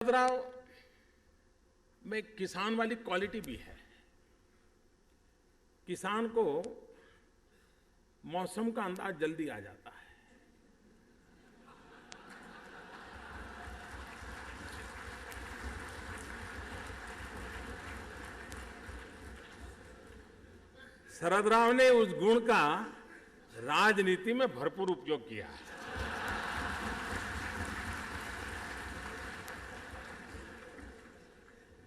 राव में किसान वाली क्वालिटी भी है। किसान को मौसम का अंदाज जल्दी आ जाता है। शरद राव ने उस गुण का राजनीति में भरपूर उपयोग किया है।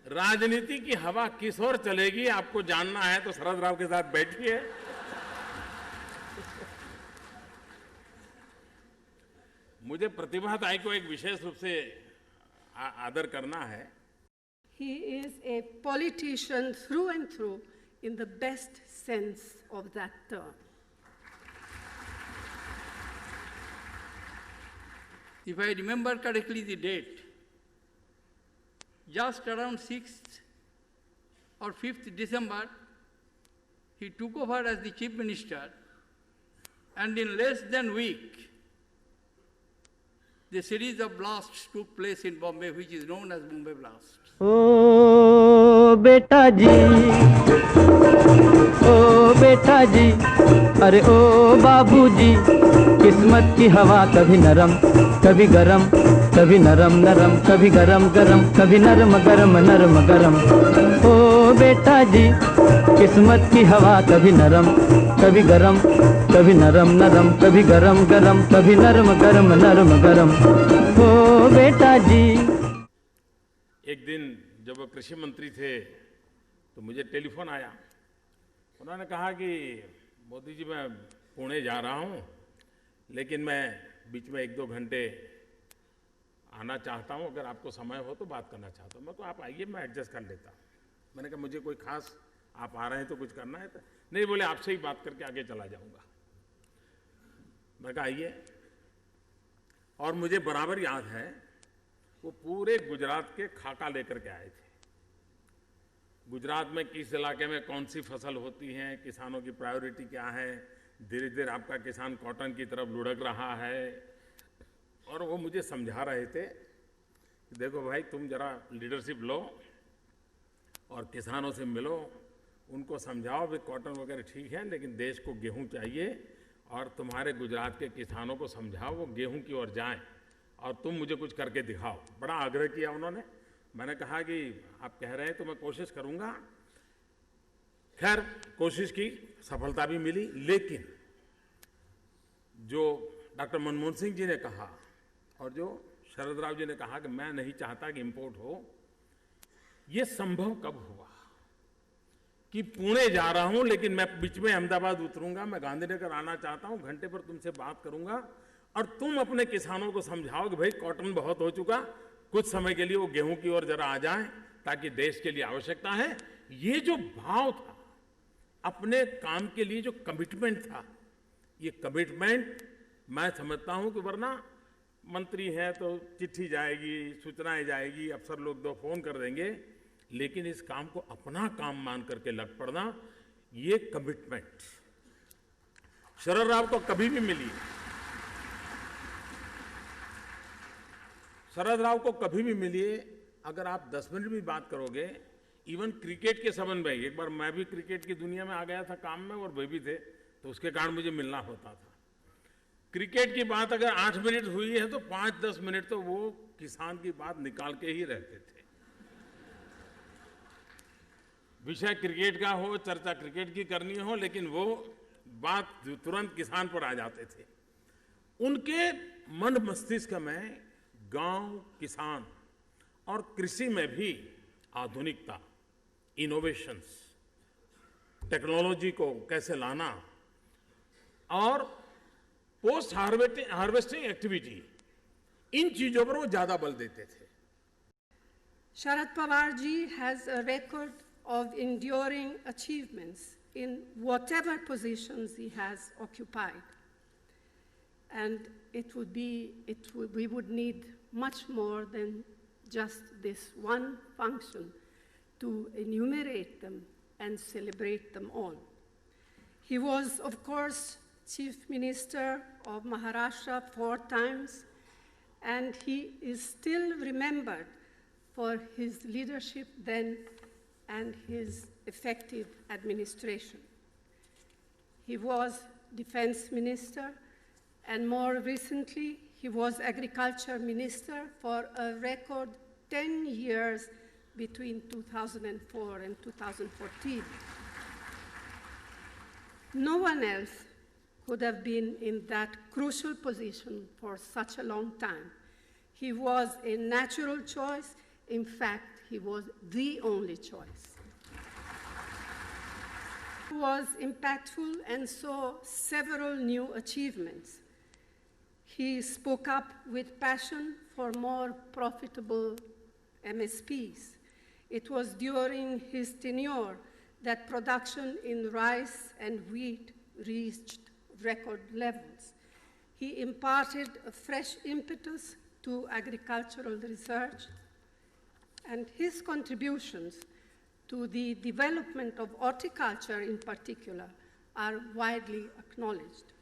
राजनीति की हवा किस ओर चलेगी आपको जानना है तो शरद राव के साथ बैठिए। मुझे प्रतिभा ताई को एक विशेष रूप से आदर करना है। He is a politician through and through in the best sense of that term. If I remember correctly the date, just around 6th or 5th December, he took over as the chief minister, and in less than a week, the series of blasts took place in Bombay, which is known as Bombay Blast. ओ बेटा जी, अरे ओ बाबूजी, किस्मत की हवा कभी नरम कभी गरम, कभी नरम नरम कभी गरम गरम, कभी नरम गरम नरम गरम। ओ बेटा जी, किस्मत की हवा कभी नरम कभी गरम, कभी नरम नरम कभी गरम गरम, कभी नरम गरम नरम गरम। ओ बेटा जी। एक दिन जब वो कृषि मंत्री थे तो मुझे टेलीफोन आया। उन्होंने कहा कि मोदी जी मैं पुणे जा रहा हूं, लेकिन मैं बीच में 1-2 घंटे आना चाहता हूं, अगर आपको समय हो तो बात करना चाहता हूं। मैं को आप आइए, मैं एडजस्ट कर लेता हूं। मैंने कहा मुझे कोई खास आप आ रहे हैं तो कुछ करना है तो नहीं, बोले आपसे ही बात करके आगे चला जाऊंगा। मैं कहा आइए। और मुझे बराबर याद है वो पूरे गुजरात के खाका लेकर के आए थे। गुजरात में किस इलाके में कौन सी फसल होती है, किसानों की प्रायोरिटी क्या है, धीरे धीरे आपका किसान कॉटन की तरफ लुढ़क रहा है। और वो मुझे समझा रहे थे कि देखो भाई, तुम जरा लीडरशिप लो और किसानों से मिलो, उनको समझाओ भी कॉटन वगैरह ठीक है, लेकिन देश को गेहूं चाहिए, और तुम्हारे गुजरात के किसानों को समझाओ वो गेहूं की ओर जाएं, और तुम मुझे कुछ करके दिखाओ। बड़ा आग्रह किया उन्होंने। मैंने कहा कि आप कह रहे हैं तो मैं कोशिश करूंगा। खैर कोशिश की, सफलता भी मिली, लेकिन जो डॉक्टर मनमोहन सिंह जी ने कहा और जो शरद राव जी ने कहा कि मैं नहीं चाहता कि इंपोर्ट हो, ये संभव कब हुआ कि पुणे जा रहा हूं लेकिन मैं बीच में अहमदाबाद उतरूंगा, मैं गांधीनगर आना चाहता हूं, घंटे पर तुमसे बात करूंगा और तुम अपने किसानों को समझाओ कि भाई कॉटन बहुत हो चुका, कुछ समय के लिए वो गेहूं की ओर जरा आ जाएं, ताकि देश के लिए आवश्यकता है। ये जो भाव था, अपने काम के लिए जो कमिटमेंट था, ये कमिटमेंट मैं समझता हूं कि वरना मंत्री हैं तो चिट्ठी जाएगी, सूचनाएं जाएगी, अफसर लोग 2 फोन कर देंगे, लेकिन इस काम को अपना काम मान करके लग पड़ना, ये कमिटमेंट शरद राव को कभी भी मिली। शरद राव को कभी भी मिलिए, अगर आप 10 मिनट भी बात करोगे, इवन क्रिकेट के संबंध में, एक बार मैं भी क्रिकेट की दुनिया में आ गया था काम में और वे भी थे, तो उसके कारण मुझे मिलना होता था। क्रिकेट की बात अगर 8 मिनट हुई है तो 5-10 मिनट तो वो किसान की बात निकाल के ही रहते थे। विषय क्रिकेट का हो, चर्चा क्रिकेट की करनी हो, लेकिन वो बात तुरंत किसान पर आ जाते थे। उनके मन मस्तिष्क में गांव, किसान और कृषि में भी आधुनिकता, इनोवेशंस, टेक्नोलॉजी को कैसे लाना और पोस्ट हार्वेस्टिंग एक्टिविटी, इन चीजों पर वो ज्यादा बल देते थे। Sharad Pawar ji has a record of enduring achievements in whatever positions he has occupied. And we would need much more than just this one function to enumerate them and celebrate them all. He was, of course, Chief Minister of Maharashtra 4 times, and he is still remembered for his leadership then and his effective administration. He was defense minister, and more recently, he was agriculture minister for a record 10 years between 2004 and 2014. No one else could have been in that crucial position for such a long time. He was a natural choice. In fact, he was the only choice. He was impactful and saw several new achievements. He spoke up with passion for more profitable MSPs. It was during his tenure that production in rice and wheat reached record levels. He imparted a fresh impetus to agricultural research, and his contributions to the development of horticulture in particular are widely acknowledged.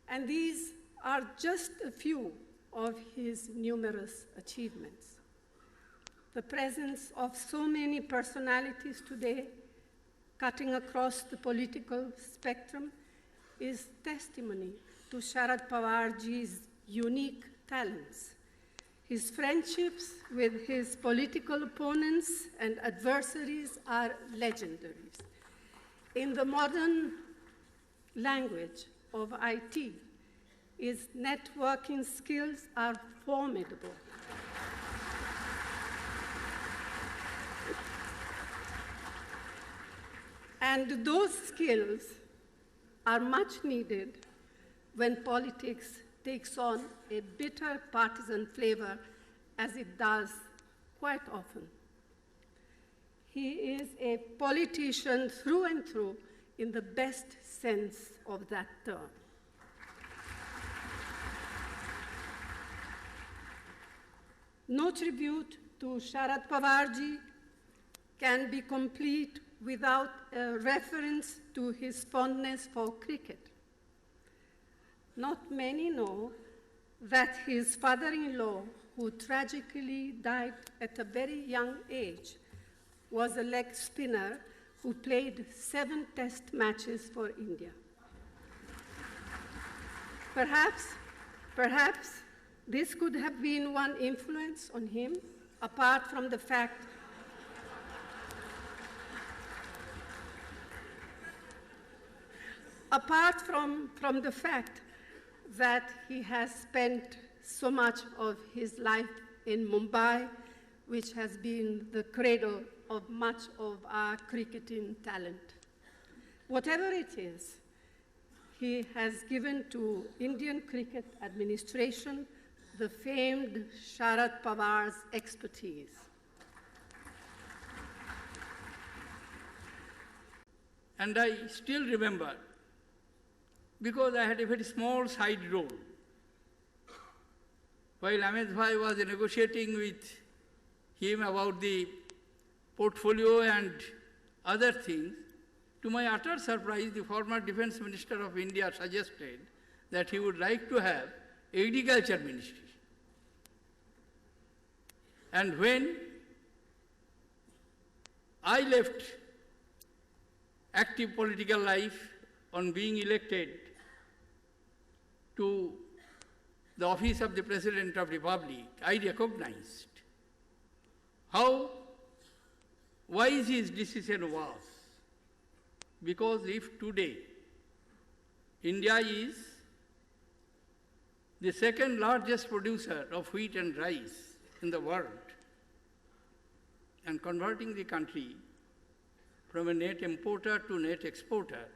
And these are just a few of his numerous achievements. The presence of so many personalities today, cutting across the political spectrum, is testimony to Sharad Pawarji's unique talents. His friendships with his political opponents and adversaries are legendary. In the modern language of IT, his networking skills are formidable. And those skills are much needed when politics takes on a bitter partisan flavor, as it does quite often. He is a politician through and through in the best sense of that term. No tribute to Sharad Pawarji can be complete without a reference to his fondness for cricket. Not many know that his father-in-law, who tragically died at a very young age, was a leg spinner who played 7 test matches for India. Perhaps this could have been one influence on him, apart from the fact that he has spent so much of his life in Mumbai, which has been the cradle of much of our cricketing talent. Whatever it is, he has given to Indian cricket administration the famed Sharad Pawar's expertise. And I still remember, because I had a very small side role, while Ahmed Bhai was negotiating with him about the portfolio and other things, to my utter surprise, the former Defense Minister of India suggested that he would like to have agriculture ministry. And when I left active political life on being elected to the office of the President of the Republic, I recognized how wise his decision was. Because if today India is the second largest producer of wheat and rice in the world, and converting the country from a net importer to net exporter,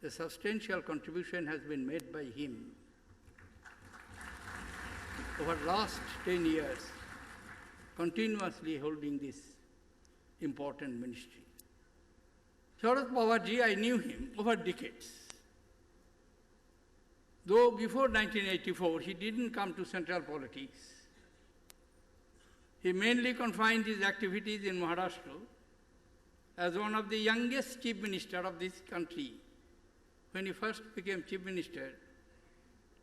a substantial contribution has been made by him over the last 10 years, continuously holding this important ministry. Sharad Pawarji, I knew him over decades. Though before 1984, he didn't come to central politics. He mainly confined his activities in Maharashtra as one of the youngest chief minister of this country. When he first became chief minister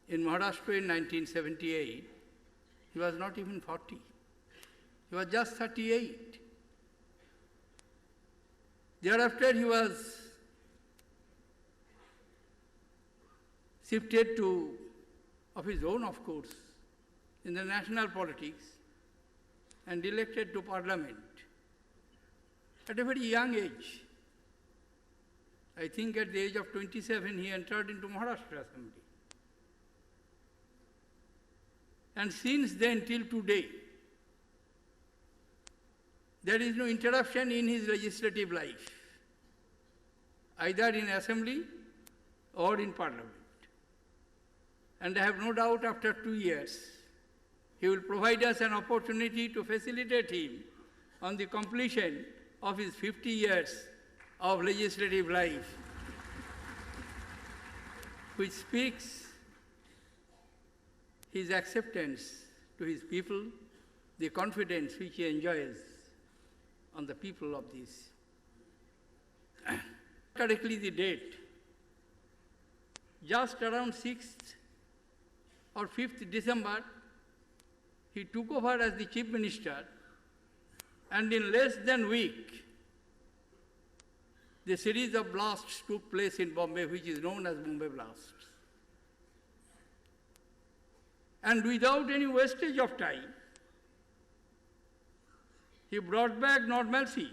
in Maharashtra in 1978, he was not even 40. He was just 38. Thereafter, he was shifted to, of his own, of course, in the national politics and elected to parliament at a very young age. I think at the age of 27, he entered into Maharashtra Assembly. And since then till today, there is no interruption in his legislative life, either in assembly or in parliament. And I have no doubt after 2 years, he will provide us an opportunity to facilitate him on the completion of his 50 years of legislative life, which speaks his acceptance to his people, the confidence which he enjoys on the people of this. Correctly the date, just around 6th or 5th December, he took over as the Chief Minister, and in less than a week, the series of blasts took place in Bombay, which is known as Bombay blasts. And without any wastage of time, he brought back normalcy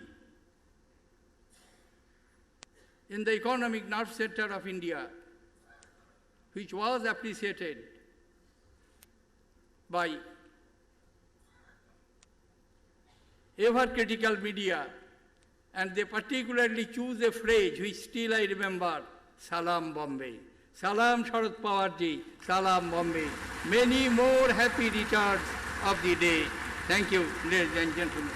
in the economic nerve center of India, which was appreciated by ever-critical media, and they particularly choose a phrase which still I remember, Salam Bombay. Salam Sharad Pawar ji, Salam Bombay. Many more happy returns of the day. Thank you, ladies and gentlemen.